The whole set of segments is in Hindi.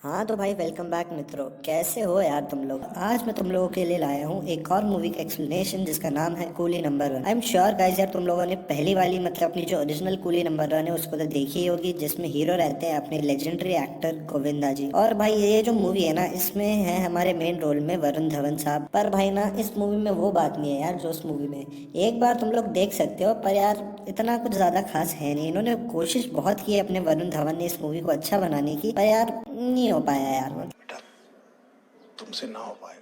हाँ तो भाई वेलकम बैक मित्रों, कैसे हो यार तुम लोग। आज मैं तुम लोगों के लिए लाया हूँ एक और मूवी का एक्सप्लेनेशन जिसका नाम है coolie number one. I am sure guys यार तुम लोगों ने पहली वाली मतलब अपनी जो ओरिजिनल कूली नंबर वन है उसको तो देखी ही होगी, जिसमें हीरो रहते हैं अपने लेजेंडरी एक्टर गोविंदा जी। और भाई ये जो मूवी है ना, इसमें है हमारे मेन रोल में वरुण धवन साहब। पर भाई ना इस मूवी में वो बात नहीं है यार जो उस मूवी में। एक बार तुम लोग देख सकते हो, पर यार इतना कुछ ज्यादा खास है नहीं। इन्होंने कोशिश बहुत की है अपने वरुण धवन ने इस मूवी को अच्छा बनाने की, पर यार नहीं हो पाया यार। बेटा तुमसे ना हो पाएगा।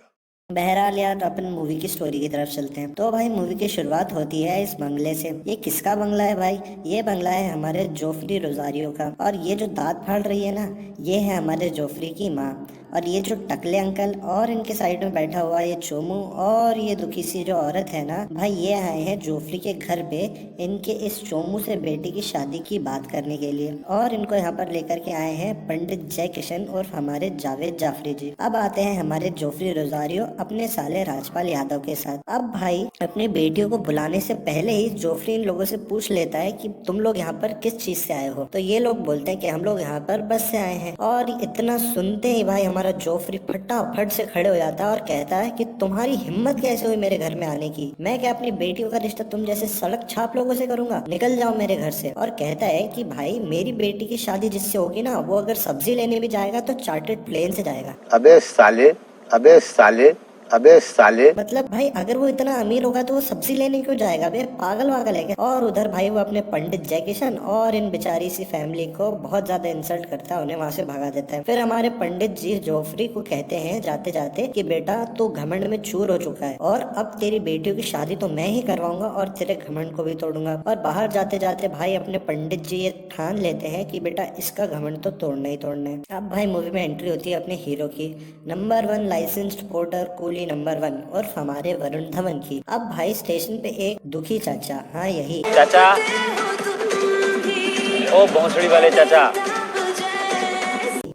बहरहाल यार अपन मूवी की स्टोरी की तरफ चलते हैं। तो भाई मूवी की शुरुआत होती है इस बंगले से। ये किसका बंगला है भाई? ये बंगला है हमारे जोफ्री रोजारियो का। और ये जो दांत फाड़ रही है ना, ये है हमारे जोफ्री की माँ। और ये जो टकले अंकल और इनके साइड में बैठा हुआ ये चोमू और ये दुखी सी जो औरत है ना भाई, ये आए हैं जोफ्री के घर पे इनके इस चोमू से बेटी की शादी की बात करने के लिए। और इनको यहाँ पर लेकर के आए हैं पंडित जय किशन और हमारे जावेद जाफरी जी। अब आते हैं हमारे जोफ्री रोजारियो अपने साले राजपाल यादव के साथ। अब भाई अपनी बेटियों को बुलाने से पहले ही जोफ्री इन लोगों से पूछ लेता है कि तुम लोग यहाँ पर किस चीज से आए हो। तो ये लोग बोलते हैं कि हम लोग यहाँ पर बस से आए हैं। और इतना सुनते ही भाई हमारा जोफ्री फटाफट से खड़े हो जाता है और कहता है कि तुम्हारी हिम्मत कैसे हुई मेरे घर में आने की? मैं क्या अपनी बेटियों का रिश्ता तुम जैसे सड़क छाप लोगों से करूंगा? निकल जाओ मेरे घर से। और कहता है कि भाई मेरी बेटी की शादी जिससे होगी ना, वो अगर सब्जी लेने भी जाएगा तो चार्टर्ड प्लेन से जाएगा। अबे साले अबे साले अबे साले। मतलब भाई अगर वो इतना अमीर होगा तो वो सब्जी लेने क्यों जाएगा बे? पागल वागल है क्या? और उधर भाई वो अपने पंडित जयकिशन और इन बेचारी सी फैमिली को बहुत ज्यादा इंसल्ट करता है, उन्हें वहां से भगा देता है। फिर हमारे पंडित जी जोफ्री को कहते हैं जाते जाते कि बेटा तू घमंड में चूर हो चुका है और अब तेरी बेटियों की शादी तो मैं ही करवाऊंगा और तेरे घमंड को भी तोड़ूंगा। और बाहर जाते जाते भाई अपने पंडित जी ये ठान लेते हैं कि बेटा इसका घमंड तो तोड़ना ही तोड़ना है। अब भाई मूवी में एंट्री होती है अपने हीरो की, number one licensed porter coolie number one और हमारे वरुण धवन की। अब भाई स्टेशन पे एक दुखी चाचा, हाँ यही चाचा, ओ भोसड़ी वाले चाचा,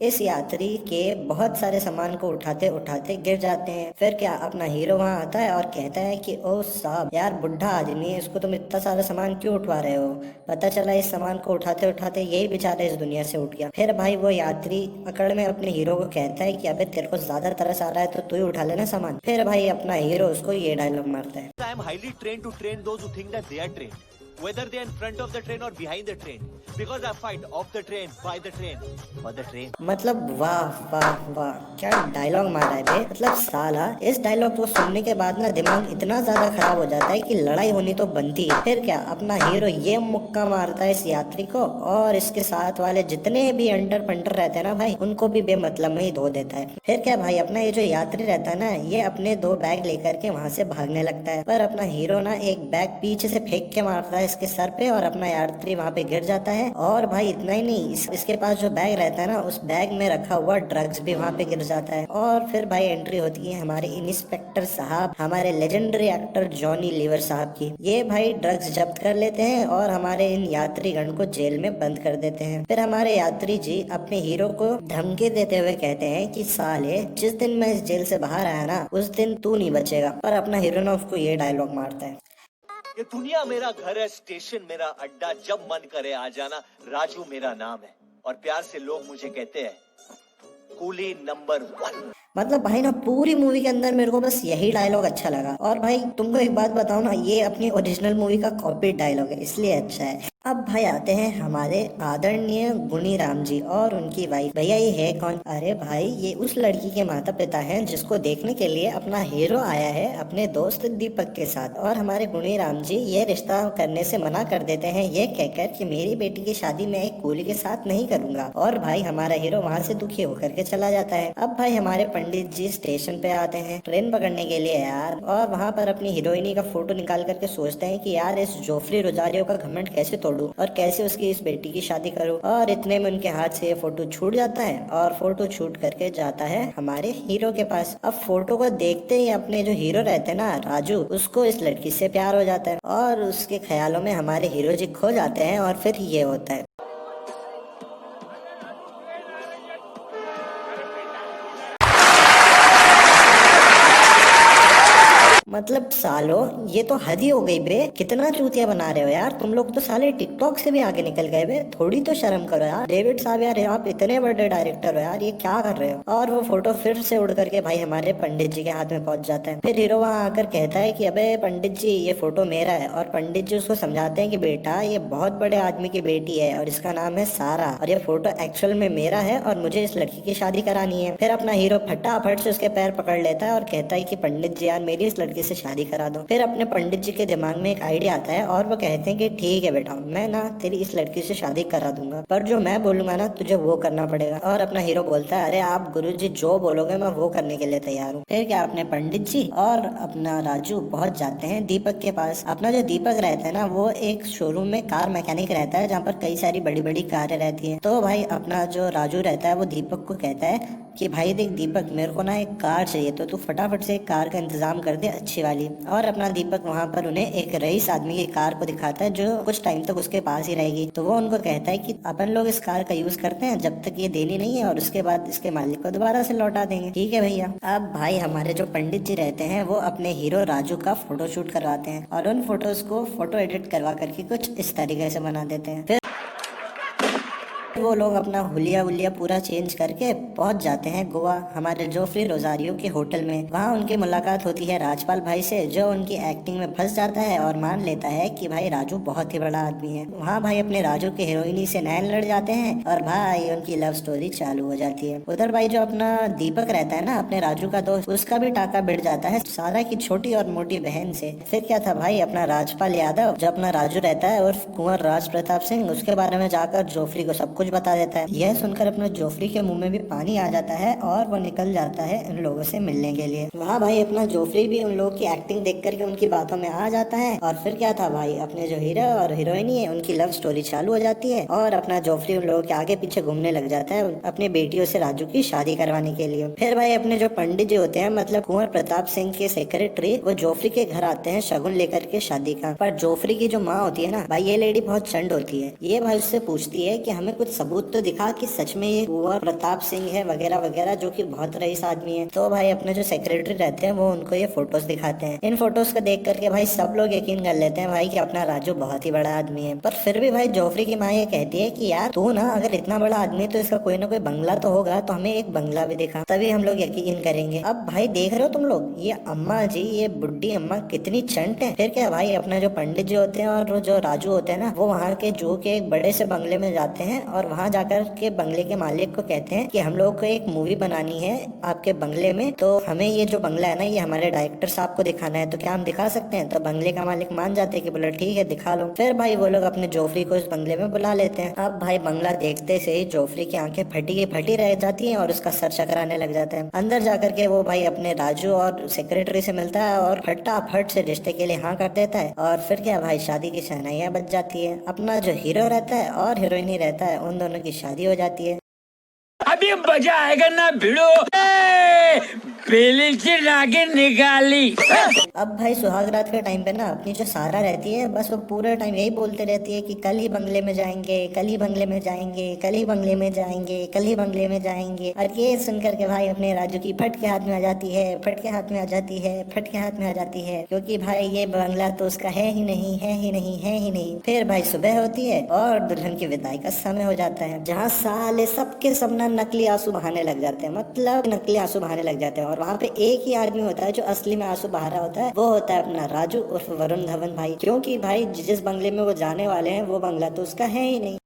इस यात्री के बहुत सारे सामान को उठाते उठाते गिर जाते हैं। फिर क्या अपना हीरो वहाँ आता है और कहता है कि ओ साहब यार बुढ़ा आदमी है, इसको तुम इतना सारा सामान क्यों उठवा रहे हो? पता चला इस सामान को उठाते उठाते यही बेचारा इस दुनिया से उठ गया। फिर भाई वो यात्री अकड़ में अपने हीरो को कहता है कि अबे तेरे को ज्यादा तरस आ रहा है तो तू ही उठा लेना सामान। फिर भाई अपना हीरो उसको ये डायलॉग मारता है, I am highly trained to train those who think that they are trained, whether they are in front of the train or behind the train, because I fight off the train, by the train, for the train. मतलब वाह वाह वाह क्या डायलॉग मारा है बे। मतलब साला इस डायलॉग को सुनने के बाद ना दिमाग इतना ज्यादा खराब हो जाता है कि लड़ाई होनी तो बनती है। फिर क्या अपना हीरो ये मुक्का मारता है इस यात्री को और इसके साथ वाले जितने भी अंडर पंटर रहते हैं ना भाई, उनको भी बेमतलब में ही धो देता है। फिर क्या भाई अपना ये जो यात्री रहता है ना, ये अपने दो बैग लेकर के वहां से भागने लगता है। पर अपना हीरो ना एक बैग पीछे से फेंक के मारता है इसके सर पे और अपना यात्री वहां पे गिर जाता है। और भाई इतना ही नहीं, इसके पास जो बैग रहता है ना, उस बैग में रखा हुआ ड्रग्स भी वहां पे गिर जाता है। और फिर भाई एंट्री होती है हमारे इंस्पेक्टर साहब, हमारे लेजेंडरी एक्टर जॉनी लीवर साहब की। ये भाई ड्रग्स जब्त कर लेते हैं और हमारे इन यात्रीगण को जेल में बंद कर देते हैं। फिर हमारे यात्री जी अपने हीरो को धमकी देते हुए कहते हैं कि साले जिस दिन मैं इस जेल से बाहर आया ना, उस दिन तू नहीं बचेगा। पर अपना हीरो ना उसको ये डायलॉग मारता है, ये दुनिया मेरा घर है, स्टेशन मेरा अड्डा, जब मन करे आ जाना, राजू मेरा नाम है और प्यार से लोग मुझे कहते हैं कूली नंबर वन। मतलब भाई ना पूरी मूवी के अंदर मेरे को बस यही डायलॉग अच्छा लगा। और भाई तुमको एक बात बताओ ना, ये अपनी ओरिजिनल मूवी का कॉपी डायलॉग है इसलिए अच्छा है। अब भाई आते हैं हमारे आदरणीय गुणी राम जी और उनकी वाइफ। भैया ये है कौन? अरे भाई ये उस लड़की के माता पिता हैं जिसको देखने के लिए अपना हीरो आया है अपने दोस्त दीपक के साथ। और हमारे गुणी राम जी ये रिश्ता करने से मना कर देते हैं, ये कहकर कि मेरी बेटी की शादी मैं एक कूली के साथ नहीं करूंगा। और भाई हमारा हीरो वहाँ से दुखी होकर के चला जाता है। अब भाई हमारे पंडित जी स्टेशन पे आते हैं ट्रेन पकड़ने के लिए यार, और वहाँ पर अपनी हीरोइनी का फोटो निकाल करके सोचते हैं कि यार इस जोफ्री रोजारियो का घमंड कैसे तोड़ूं और कैसे उसकी इस बेटी की शादी करूं। और इतने में उनके हाथ से ये फोटो छूट जाता है और फोटो छूट करके जाता है हमारे हीरो के पास। अब फोटो को देखते ही अपने जो हीरो रहते हैं ना राजू, उसको इस लड़की से प्यार हो जाता है और उसके ख्यालों में हमारे हीरो जी खो जाते हैं। और फिर ये होता है, मतलब सालो ये तो हद ही हो गई बे, कितना चूतिया बना रहे हो यार तुम लोग तो साले टिकटॉक से भी आगे निकल गए बे, थोड़ी तो शर्म करो यार डेविड साहब, यार आप इतने बड़े डायरेक्टर हो यार, ये क्या कर रहे हो। और वो फोटो फिर से उड़ करके भाई हमारे पंडित जी के हाथ में पहुंच जाता है। फिर हीरो वहां आकर कहता है कि अबे पंडित जी ये फोटो मेरा है, और पंडित जी उसको समझाते हैं कि बेटा ये बहुत बड़े आदमी की बेटी है और इसका नाम है सारा, और ये फोटो एक्चुअल में मेरा है और मुझे इस लड़की की शादी करानी है। फिर अपना हीरो फटाफट से उसके पैर पकड़ लेता है और कहता है कि पंडित जी यार मेरी इस लड़की से शादी करा दो। फिर अपने पंडित जी के दिमाग में एक आइडिया आता है और वो कहते हैं कि ठीक है बेटा मैं ना तेरी इस लड़की से शादी करा दूंगा, पर जो मैं बोलूंगा ना तुझे वो करना पड़ेगा। और अपना हीरो बोलता है अरे आप गुरुजी जो बोलोगे मैं वो करने के लिए तैयार हूँ। फिर क्या अपने पंडित जी और अपना राजू पहुंच जाते हैं दीपक के पास। अपना जो दीपक रहता है ना वो एक शोरूम में कार मैकेनिक रहता है जहाँ पर कई सारी बड़ी बड़ी कारें रहती है। तो भाई अपना जो राजू रहता है वो दीपक को कहता है कि भाई देख दीपक मेरे को ना एक कार चाहिए, तो तू फटाफट से एक कार का इंतजाम कर दे अच्छी वाली। और अपना दीपक वहाँ पर उन्हें एक रईस आदमी की कार को दिखाता है जो कुछ टाइम तक उसके पास ही रहेगी। तो वो उनको कहता है कि अपन लोग इस कार का यूज करते हैं जब तक ये देनी नहीं है, और उसके बाद इसके मालिक को दोबारा से लौटा देंगे। ठीक है भैया। अब भाई हमारे जो पंडित जी रहते हैं वो अपने हीरो राजू का फोटो शूट करवाते हैं और उन फोटोज को फोटो एडिट करवा करके कुछ इस तरीके से बना देते हैं। फिर वो लोग अपना हुलिया वुलिया पूरा चेंज करके पहुंच जाते हैं गोवा हमारे जोफ्री रोजारियो के होटल में। वहाँ उनकी मुलाकात होती है राजपाल भाई से, जो उनकी एक्टिंग में फंस जाता है और मान लेता है कि भाई राजू बहुत ही बड़ा आदमी है। वहाँ भाई अपने राजू के हीरोइनी से नैन लड़ जाते हैं और भाई उनकी लव स्टोरी चालू हो जाती है। उधर भाई जो अपना दीपक रहता है ना अपने राजू का दोस्त, उसका भी टाका बिड़ जाता है सारा की छोटी और मोटी बहन से। फिर क्या था भाई अपना राजपाल यादव जो अपना राजू रहता है और कुंवर राज प्रताप सिंह उसके बारे में जाकर जोफ्री को सब कुछ बता देता है। यह सुनकर अपने जोफ्री के मुंह में भी पानी आ जाता है और वो निकल जाता है इन लोगों से मिलने के लिए। वहाँ भाई अपना जोफ्री भी उन लोगों की एक्टिंग देख करके उनकी बातों में आ जाता है। और फिर क्या था भाई अपने जो हीरो और हीरोइनी है उनकी लव स्टोरी चालू हो जाती है और अपना जोफ्री उन लोगों के आगे पीछे घूमने लग जाता है अपनी बेटियों से राजू की शादी करवाने के लिए। फिर भाई अपने जो पंडित जी होते हैं मतलब कुंवर प्रताप सिंह के सेक्रेटरी, वो जोफ्री के घर आते हैं शगुन लेकर के शादी का। पर जोफ्री की जो माँ होती है ना भाई ये लेडी बहुत चंड होती है। ये भाई उससे पूछती है कि हमें कुछ सबूत तो दिखा कि सच में ये कुंवर प्रताप सिंह है वगैरह वगैरह, जो कि बहुत रईस आदमी है। तो भाई अपने जो सेक्रेटरी रहते हैं वो उनको ये फोटोज दिखाते हैं। इन फोटोज को देख करके भाई सब लोग यकीन कर लेते हैं भाई कि अपना राजू बहुत ही बड़ा आदमी है। पर फिर भी भाई जोफ्री की माँ ये कहती है कि यार तू ना अगर इतना बड़ा आदमी है तो इसका कोई ना कोई बंगला तो होगा, तो हमें एक बंगला भी दिखा तभी हम लोग यकीन करेंगे। अब भाई देख रहे हो तुम लोग ये अम्मा जी, ये बुढ़ी अम्मा कितनी चंट है। फिर क्या भाई अपना जो पंडित जी होते हैं और जो राजू होते हैं ना वो वहाँ के जू के एक बड़े से बंगले में जाते हैं और वहाँ जाकर के बंगले के मालिक को कहते हैं कि हम लोग को एक मूवी बनानी है आपके बंगले में, तो हमें ये जो बंगला है ना ये हमारे डायरेक्टर साहब को दिखाना है, तो क्या हम दिखा सकते हैं। तो बंगले का मालिक मान जाते हैं कि बोला ठीक है दिखा लो। फिर भाई वो लोग अपने जोफ्री को इस बंगले में बुला लेते हैं। अब भाई बंगला देखते से ही जोफ्री की आंखें फटी की फटी रह जाती हैं और उसका सर चकराने लग जाता है। अंदर जाकर के वो भाई अपने राजू और सेक्रेटरी से मिलता है और फटाफट से रिश्ते के लिए हाँ कर देता है। और फिर क्या भाई शादी की शहनाइयां बज जाती है। अपना जो हीरो रहता है और हीरोइनी रहता है उन दोनों की शादी हो जाती है। अभी मजा आएगा ना भिड़ो, बेली से नागिन निकाली। अब भाई सुहाग रात के टाइम पे ना अपनी जो सारा रहती है बस वो पूरे टाइम यही बोलते रहती है कि कल ही बंगले में जाएंगे, कल ही बंगले में जाएंगे, कल ही बंगले में जाएंगे, कल ही बंगले में जाएंगे। और ये सुन करके भाई अपने राजू की फट के हाथ में आ जाती है, फट के हाथ में आ जाती है, फट के हाथ में आ जाती है, क्योंकि भाई ये बंगला तो उसका है ही नहीं, है ही नहीं, है ही नहीं। फिर भाई सुबह होती है और दुल्हन की विदाई का समय हो जाता है, जहाँ साले सबके सब ना नकली आंसू बहाने लग जाते हैं, मतलब नकली आंसू बहाने लग जाते हैं। और वहाँ पे एक ही आदमी होता है जो असली में आंसू बहा रहा होता है, वो होता है अपना राजू उर्फ वरुण धवन भाई, क्योंकि भाई जिस बंगले में वो जाने वाले हैं वो बंगला तो उसका है ही नहीं।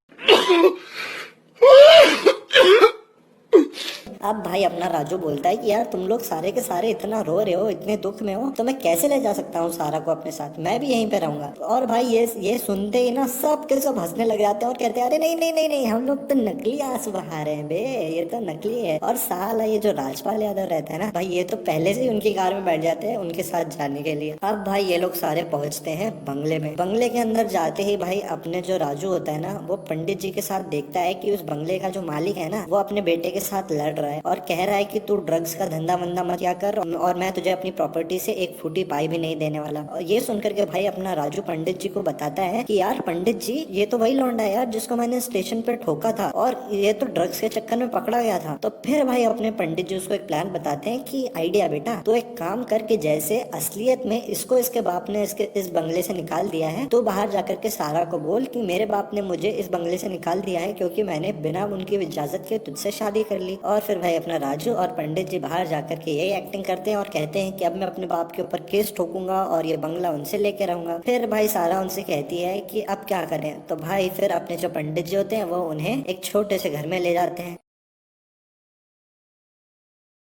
अब भाई अपना राजू बोलता है कि यार तुम लोग सारे के सारे इतना रो रहे हो, इतने दुख में हो, तो मैं कैसे ले जा सकता हूँ सारा को अपने साथ, मैं भी यहीं पे रहूंगा। और भाई ये सुनते ही ना सब के सब हंसने लग जाते हैं और कहते हैं अरे नहीं नहीं नहीं नहीं, हम लोग तो नकली आंसू बहा रहे हैं बे, ये तो नकली है। और साला ये जो राजपाल यादव रहता है ना भाई ये तो पहले से ही उनकी कार में बैठ जाते हैं उनके साथ जाने के लिए। अब भाई ये लोग सारे पहुंचते हैं बंगले में। बंगले के अंदर जाते ही भाई अपने जो राजू होता है ना वो पंडित जी के साथ देखता है कि उस बंगले का जो मालिक है ना वो अपने बेटे के साथ लड़ रहा है है और कह रहा है कि तू ड्रग्स का धंधा वंदा मत क्या कर और मैं तुझे अपनी प्रॉपर्टी से एक फूटी पाई भी नहीं देने वाला। और ये सुनकर के भाई अपना राजू पंडित जी को बताता है कि यार पंडित जी, ये तो वही लौंडा है यार जिसको मैंने स्टेशन पे ठोका था और ये तो ड्रग्स के चक्कर में पकड़ा गया था। तो फिर भाई अपने पंडित जी उसको एक प्लान बताते हैं कि आइडिया बेटा, तो एक काम करके जैसे असलियत में इसको इसके बाप ने इसके इस बंगले से निकाल दिया है, तो बाहर जाकर के सारा को बोल कि मेरे बाप ने मुझे इस बंगले से निकाल दिया है क्योंकि मैंने बिना उनकी इजाजत के तुझसे शादी कर ली। और फिर भाई अपना राजू और पंडित जी बाहर जाकर के यही एक्टिंग करते हैं और कहते हैं कि अब मैं अपने बाप के ऊपर केस ठोकूंगा और ये बंगला उनसे लेके रहूंगा। फिर भाई सारा उनसे कहती है कि अब क्या करें। तो भाई फिर अपने जो पंडित जी होते हैं वो उन्हें एक छोटे से घर में ले जाते हैं।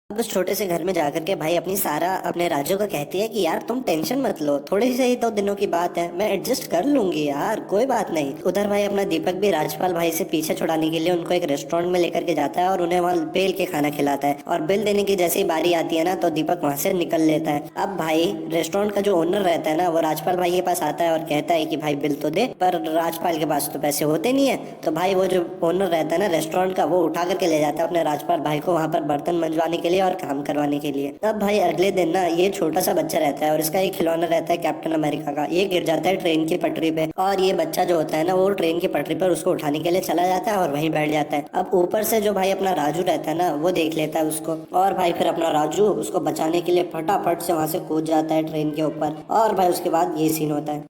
अब उस छोटे से घर में जाकर के भाई अपनी सारा अपने राजू को कहती है कि यार तुम टेंशन मत लो, थोड़ी से ही तो दिनों की बात है, मैं एडजस्ट कर लूंगी यार, कोई बात नहीं। उधर भाई अपना दीपक भी राजपाल भाई से पीछे छुड़ाने के लिए उनको एक रेस्टोरेंट में लेकर के जाता है और उन्हें वहाँ बेल के खाना खिलाता है। और बिल देने की जैसे ही बारी आती है ना तो दीपक वहाँ से निकल लेता है। अब भाई रेस्टोरेंट का जो ओनर रहता है ना वो राजपाल भाई के पास आता है और कहता है कि भाई बिल तो दे, पर राजपाल के पास तो पैसे होते नहीं है। तो भाई वो जो ओनर रहता है ना रेस्टोरेंट का, वो उठा करके ले जाता है अपने राजपाल भाई को वहाँ पर बर्तन मंजवाने के लिए और काम करवाने के लिए। तब भाई अगले दिन ना ये छोटा सा बच्चा रहता है और इसका एक खिलौना रहता है कैप्टन अमेरिका का, ये गिर जाता है ट्रेन की पटरी पे और ये बच्चा जो होता है ना वो ट्रेन की पटरी पर उसको उठाने के लिए चला जाता है और वहीं बैठ जाता है। अब ऊपर से जो भाई अपना राजू रहता है ना वो देख लेता है उसको और भाई फिर अपना राजू उसको बचाने के लिए फटाफट से वहां से कूद जाता है ट्रेन के ऊपर। और भाई उसके बाद ये सीन होता है।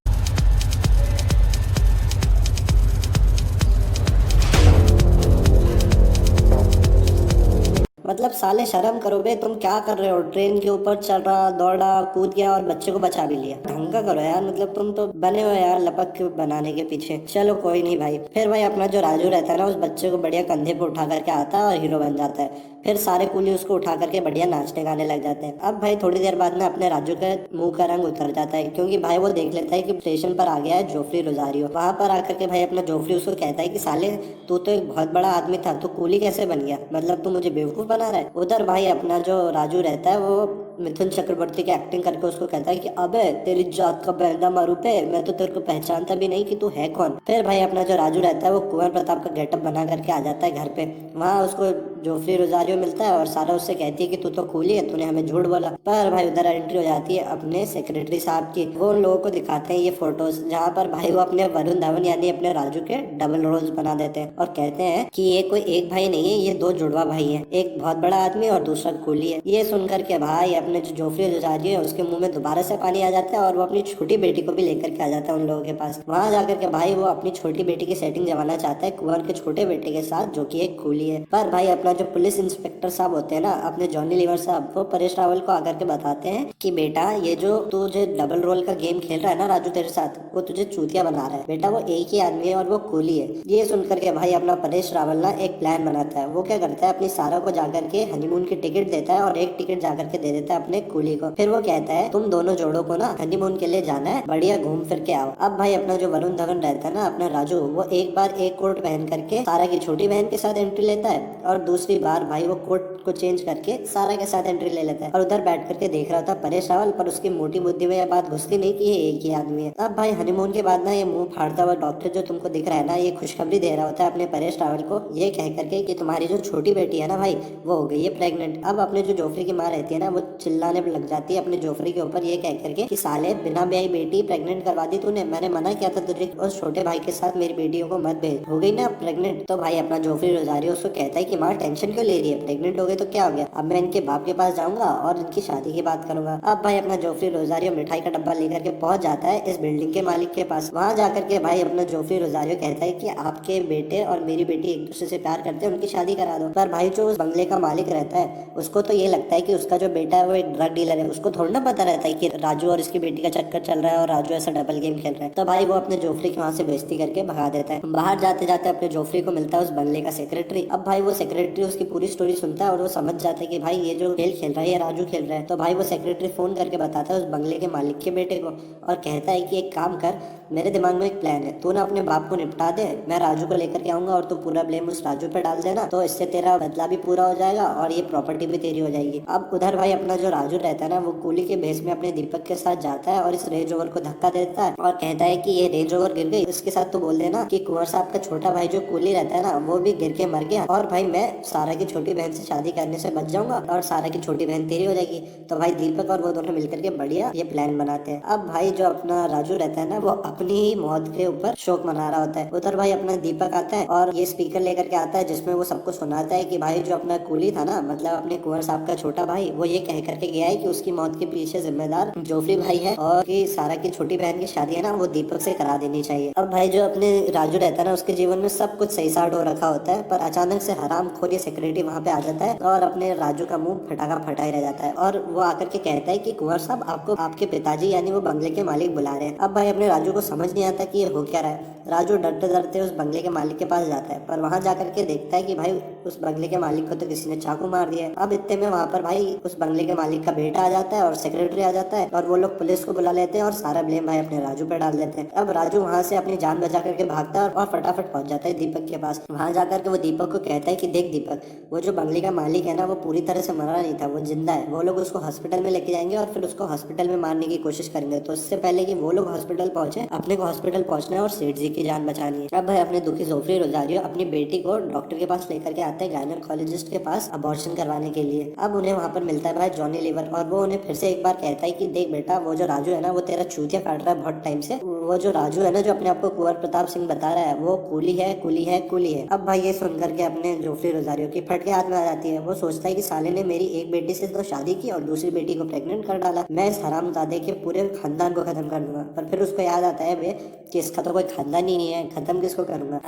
मतलब साले शर्म करो बे, तुम क्या कर रहे हो, ट्रेन के ऊपर चल रहा, दौड़ा, कूद गया और बच्चे को बचा भी लिया, ढंग का करो यार, मतलब तुम तो बने हो यार लपक के बनाने के पीछे। चलो कोई नहीं भाई। फिर भाई अपना जो राजू रहता है ना उस बच्चे को बढ़िया कंधे पे उठा करके आता है और हीरो बन जाता है। फिर सारे कुली उसको उठा करके बढ़िया नाचने गाने लग जाते हैं। अब भाई थोड़ी देर बाद में अपने राजू के मुंह का रंग उतर जाता है क्योंकि भाई वो देख लेता है कि स्टेशन पर आ गया है जोफ्री रोजारियो। वहां पर आकर के भाई अपना जोफ्री उसको कहता है कि साले तू तो एक बहुत बड़ा आदमी था, तू कूली कैसे बन गया, मतलब तू मुझे बेवकूफ बना रहा है। उधर भाई अपना जो राजू रहता है वो मिथुन चक्रवर्ती की एक्टिंग करके उसको कहता है कि अबे तेरी जात का बैंदा मारू पे, मैं तो तेरे को पहचानता भी नहीं कि तू है कौन। फिर भाई अपना जो राजू रहता है वो कुंवर प्रताप का गेटअप बना करके आ जाता है घर पे। वहाँ उसको जोफ्री रोजारियो मिलता है और सारा उससे कहती है कि तू तो कूली है, तूने हमें झूठ बोला। पर भाई उधर एंट्री हो जाती है अपने सेक्रेटरी साहब की। वो उन लोगों को दिखाते हैं ये फोटोज जहाँ पर भाई वो अपने वरुण धवन यानी अपने राजू के डबल रोल्स बना देते हैं और कहते हैं कि ये कोई एक भाई नहीं है, ये दो जुड़वा भाई है, एक बहुत बड़ा आदमी और दूसरा कूली है। ये सुनकर के भाई अपने जो जोफ्री रोजारियो है उसके मुंह में दोबारा से पानी आ जाता है और वो अपनी छोटी बेटी को भी लेकर के आ जाता है उन लोगों के पास। वहाँ जाकर के भाई वो अपनी छोटी बेटी की सेटिंग जमाना चाहता है कुंवर के छोटे बेटे के साथ जो कि एक कूली है। पर भाई अपना जो पुलिस इंस्पेक्टर साहब होते हैं ना अपने जॉनी लीवर साहब, वो परेश रावल को आकर के बताते हैं कि बेटा ये जो तुझे डबल रोल का गेम खेल रहा है ना राजू तेरे साथ, वो तुझे चूतिया बना रहा है बेटा, वो एक ही आदमी है और वो कूली है। ये सुनकर के भाई अपना परेश रावल ना एक प्लान बनाता है। वो क्या करता है अपनी सारा को जाकर के हनीमून की टिकट देता है और एक टिकट जाकर के दे देता है अपने कूली को। फिर वो कहता है तुम दोनों जोड़ों को ना हनीमून के लिए जाना है, बढ़िया घूम फिर के आओ। अब भाई अपना जो वरुण धवन रहता है ना अपना राजू, वो एक बार एक कोट पहन करके सारा की छोटी बहन के साथ एंट्री लेता है और दूसरी बार भाई वो कोट को चेंज करके सारा के साथ एंट्री ले लेता है। और उधर बैठ करके देख रहा था परेश रावल, पर उसकी मोटी बुद्धि में यह बात घुसती नहीं कि ये एक ही आदमी है। अब भाई हनीमून के बाद ना ये मुंह फाड़ता हुआ डॉक्टर जो तुमको दिख रहा है ना, ये खुशखबरी दे रहा होता है अपने परेश रावल को, ये कह करके कि तुम्हारी जो छोटी बेटी है ना भाई वो हो गई है प्रेग्नेंट। अब अपने जो जोफ्री की माँ रहती है ना वो चिल्लाने लग जाती है अपने जोफ्री के ऊपर, ये कह करके कि साले बिना ब्याही बेटी प्रेग्नेंट करवा दी तूने, मैंने मना किया था तुझे उस छोटे भाई के साथ मेरी बेटियों को मत भेज, हो गई ना प्रेग्नेंट। तो भाई अपना जोफ्री रोजारियो उसको कहता है कि माँ टेंशन क्यों ले रही है, प्रेग्नेंट हो गई तो क्या हो गया, अब मैं इनके बाप के पास जाऊंगा और इनकी शादी की बात करूंगा। अब भाई अपना जोफ्री रोजारियो मिठाई का डब्बा लेकर के पहुंच जाता है इस बिल्डिंग के मालिक के पास। वहां जाकर के भाई अपना जोफ्री रोजारियो कहता है कि आपके बेटे और मेरी बेटी एक दूसरे से प्यार करते हैं, उनकी शादी करा दो। पर भाई जो उस बंगले का मालिक रहता है उसको तो ये लगता है कि उसका जो बेटा है वो एक ड्रग डीलर है, उसको थोड़ा ना पता रहता है कि राजू और इसकी बेटी का चक्कर चल रहा है और राजू ऐसा डबल गेम खेल रहा है। तो भाई वो अपने जोफ्री की वहां से बेइज्जती करके भगा देता है। बाहर जाते जाते अपने जोफ्री को मिलता है उस बंगले का सेक्रेटरी। अब भाई वो सेक्रेटरी उसकी पूरी स्टोरी सुनता है और वो समझ जाता है कि भाई ये जो खेल खेल रहा है ये राजू खेल रहा है। तो भाई वो सेक्रेटरी फोन करके बताता है उस बंगले के मालिक के बेटे को और कहता है कि एक काम कर, मेरे दिमाग में एक प्लान है, तू ना अपने बाप को निपटा दे, मैं राजू को लेकर के आऊंगा और तू पूरा ब्लेम उस राजू पे डाल देना, तो इससे तेरा बदला भी पूरा हो जाएगा और ये प्रॉपर्टी भी तेरी हो जाएगी। अब उधर भाई अपना जो राजू रहता है ना वो कूली के भेस में अपने दीपक के साथ जाता है और इस रेंज ओवर को धक्का देता है और कहता है कि ये रेंज ओवर गिर गई, इसके साथ तो बोल देना कि कुंवर साहब का छोटा भाई जो कूली रहता है ना वो भी गिर के मर गया और भाई मैं सारा की छोटी बहन से शादी करने से बच जाऊंगा और सारा की छोटी बहन तेरी हो जाएगी। तो भाई दीपक और वो दोनों मिलकर के बढ़िया ये प्लान बनाते हैं। अब भाई जो अपना राजू रहता है ना, वो अपनी ही मौत के ऊपर शोक मना रहा होता है। उधर भाई अपना दीपक आता है और ये स्पीकर लेकर के आता है जिसमें वो सबको सुनाता है कि भाई जो अपना कूली था ना, मतलब अपने कुंवर साहब का छोटा भाई, वो ये कह करके गया है कि उसकी मौत के पीछे जिम्मेदार जोफरी भाई है और कि सारा की छोटी बहन की शादी है ना वो दीपक से करा देनी चाहिए। अब भाई जो अपने राजू रहता है ना, उसके जीवन में सब कुछ सही साट हो रखा होता है, पर अचानक से हरामखोर ये सेक्रेटरी वहाँ पे आ जाता है और अपने राजू का मुंह फटाका फटा ही रह जाता है और वो आकर के कहता है कि कुंवर साहब आपको आपके पिताजी यानी वो बंगले के मालिक बुला रहे हैं। अब भाई अपने राजू को समझ नहीं आता कि ये हो क्या रहा है। राजू डरते डरते उस बंगले के मालिक के पास जाता है, पर वहां जाकर के देखता है कि भाई उस बंगले के मालिक को तो किसी ने चाकू मार दिया है। अब इतने में वहां पर भाई उस बंगले के मालिक का बेटा आ जाता है और सेक्रेटरी आ जाता है और वो लोग पुलिस को बुला लेते हैं और सारा ब्लेम भाई अपने राजू पे डाल देते हैं। अब राजू वहां से अपनी जान बचा करके भागता है और फटाफट पहुंच जाता है दीपक के पास। वहां जाकर के वो दीपक को कहता है कि देख दीपक, वो जो बंगले का मालिक है ना, वो पूरी तरह से मरा नहीं था, वो जिंदा है। वो लोग उसको हॉस्पिटल में लेके जाएंगे और फिर उसको हॉस्पिटल में मारने की कोशिश करेंगे। तो इससे पहले कि वो लोग हॉस्पिटल पहुंचे, अपने को हॉस्पिटल पहुंचना है और सेठ जी की जान बचानी है। अब भाई अपने दुखी जोफरी रोजारियो अपनी बेटी को डॉक्टर के पास लेकर के आते हैं, गायनेकोलॉजिस्ट के पास अबॉर्शन करवाने के लिए। अब उन्हें वहाँ पर मिलता है भाई जॉनी लीवर और वो उन्हें फिर से एक बार कहता है कि देख बेटा, वो जो राजू है ना, वो तेरा चूतिया काट रहा है बहुत टाइम से। वो जो राजू है ना, जो अपने आप को कुंवर प्रताप सिंह बता रहा है, वो कूली है कूली है कूली है। अब भाई ये सुनकर के अपने जोफरी रोजारियो की फट के हाथ में आ जाती है। वो सोचता है कि साले ने मेरी एक बेटी से तो शादी की और दूसरी बेटी को प्रेग्नेंट कर डाला, मैं इस हरामजादे के पूरे खानदान को खत्म कर दूंगा। पर फिर उसको याद आता है बे कि इसका तो कोई खानदान ही नहीं है, खत्म किसको करूंगा।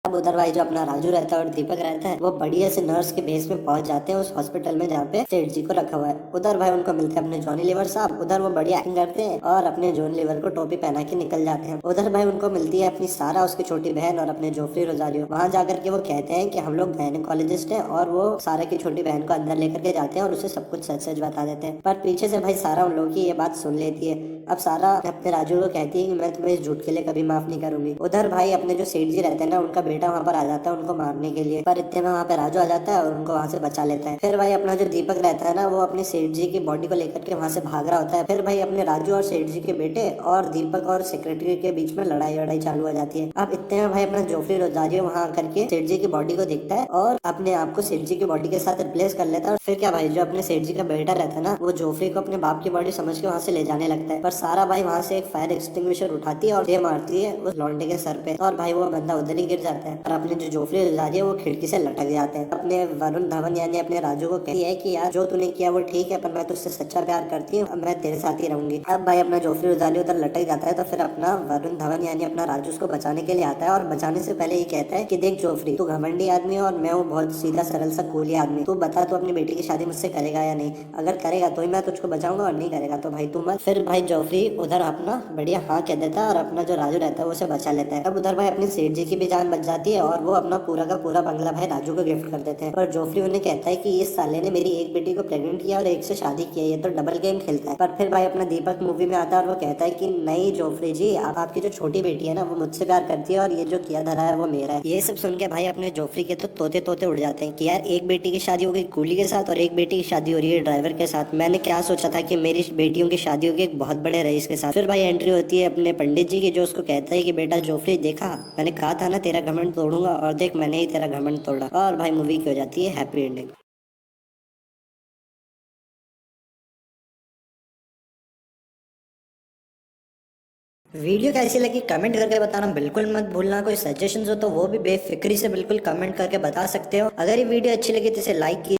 अब उधर भाई जो अपना राजू रहता है और दीपक रहता है, वो बढ़िया से नर्स के बेस में पहुंच जाते हैं उस हॉस्पिटल में जहाँ पे सेठ जी को रखा हुआ है। उधर भाई उनको मिलते हैं अपने जॉनी लीवर साहब। उधर वो बढ़िया एक्टिंग करते हैं और अपने जॉनी लीवर को टोपी पहना के निकल जाते हैं। उधर भाई उनको मिलती है अपनी सारा, उसकी छोटी बहन और अपने जोफरी रोजारियो। वहाँ जाकर के वो कहते हैं कि हम लोग गायनेकोलॉजिस्ट है और वो सारा की छोटी बहन को अंदर लेकर के जाते हैं और उसे सब कुछ सच सच बता देते हैं। पर पीछे से भाई सारा उन लोगों की ये बात सुन लेती है। अब सारा अपने राजू को कहती है कि मैं तुम्हें इस झूठ के लिए कभी माफ नहीं करूंगी। उधर भाई अपने जो सेठ जी रहते हैं ना, उनका बेटा वहाँ पर आ जाता है उनको मारने के लिए, पर इतने में वहाँ पे राजू आ जाता है और उनको वहाँ से बचा लेता है। फिर भाई अपना जो दीपक रहता है ना, वो अपने सेठ जी की बॉडी को लेकर के वहाँ से भाग रहा होता है। फिर भाई अपने राजू और सेठ जी के बेटे और दीपक और सेक्रेटरी के बीच में लड़ाई चालू हो जाती है। अब इतने में भाई अपना जोफरी रोजारियो वहाँ आकर के सेठ जी की बॉडी को देखता है और अपने आप को सेठ जी की बॉडी के साथ रिप्लेस कर लेता है। और फिर क्या भाई, जो अपने सेठ जी का बेटा रहता है ना, वो जोफरी को अपने बाप की बॉडी समझ के वहाँ से ले जाने लगता है। पर सारा भाई वहाँ से एक फायर एक्सटिंग्विशर उठाती है और ये मारती है उस लौंडे के सर पे और भाई वो बंदा उधर ही गिर जाता है। और अपने जो जोफरी रोजारियो वो खिड़की से लटक जाते हैं। अपने वरुण धवन यानी अपने राजू को कहती है कि यार जो तूने किया वो ठीक है, पर मैं तुझसे सच्चा प्यार करती हूँ, अब मैं तेरे साथ ही रहूंगी। अब भाई अपना जोफरी रोजारियो उधर लटक जाता है तो फिर अपना वरुण धवन यानी अपना राजू उसको बचाने के लिए आता है और बचाने से पहले ये कहता है कि देख जोफरी, तू घमंडी आदमी है और मैं हूँ बहुत सीधा सरल सा कूली आदमी। तू बता, तू अपनी बेटी की शादी मुझसे करेगा या नहीं? अगर करेगा तो ही मैं तुझको बचाऊंगा और नहीं करेगा तो भाई तू मत। फिर भाई जोफरी उधर अपना बढ़िया हाँ कह देता है और अपना जो राजू रहता है वो उसे बचा लेता है। अब उधर भाई अपनी सेठ जी की भी जान बच जाती है और वो अपना पूरा का पूरा बंगला भाई राजू को गिफ्ट कर देते हैं। और जोफरी उन्हें कहता है कि इस साले ने मेरी एक बेटी को प्रेग्नेंट किया और एक से शादी की है, ये तो डबल गेम खेलता है। पर फिर भाई अपना दीपक मूवी में आता है और वो कहता है कि नहीं जोफरी जी, आपकी जो छोटी बेटी है ना, वो मुझसे प्यार करती है और ये जो किया धरा है वो मेरा है। ये सब सुन के भाई अपने जोफरी के तो तोते तोते उड़ जाते हैं कि यार एक बेटी की शादी हो गई कूली के साथ और एक बेटी की शादी हो रही है ड्राइवर के साथ। मैंने क्या सोचा था कि मेरी बेटियों की शादी होगी एक बहुत बड़े रईस के साथ। फिर भाई एंट्री होती है अपने पंडित जी की, जो उसको कहता है कि बेटा जोफरी, देखा मैंने कहा था ना तेरा घमंड तोड़ूंगा और देख मैंने ही तेरा घमंड तोड़ा। और भाई मूवी की हो जाती है हैप्पी एंडिंग। वीडियो कैसी लगी कमेंट करके बताना बिल्कुल मत भूलना। कोई सजेशंस हो तो वो भी बेफिक्री से बिल्कुल कमेंट करके बता सकते हो। अगर ये वीडियो अच्छी लगी तो इसे लाइक कीजिए।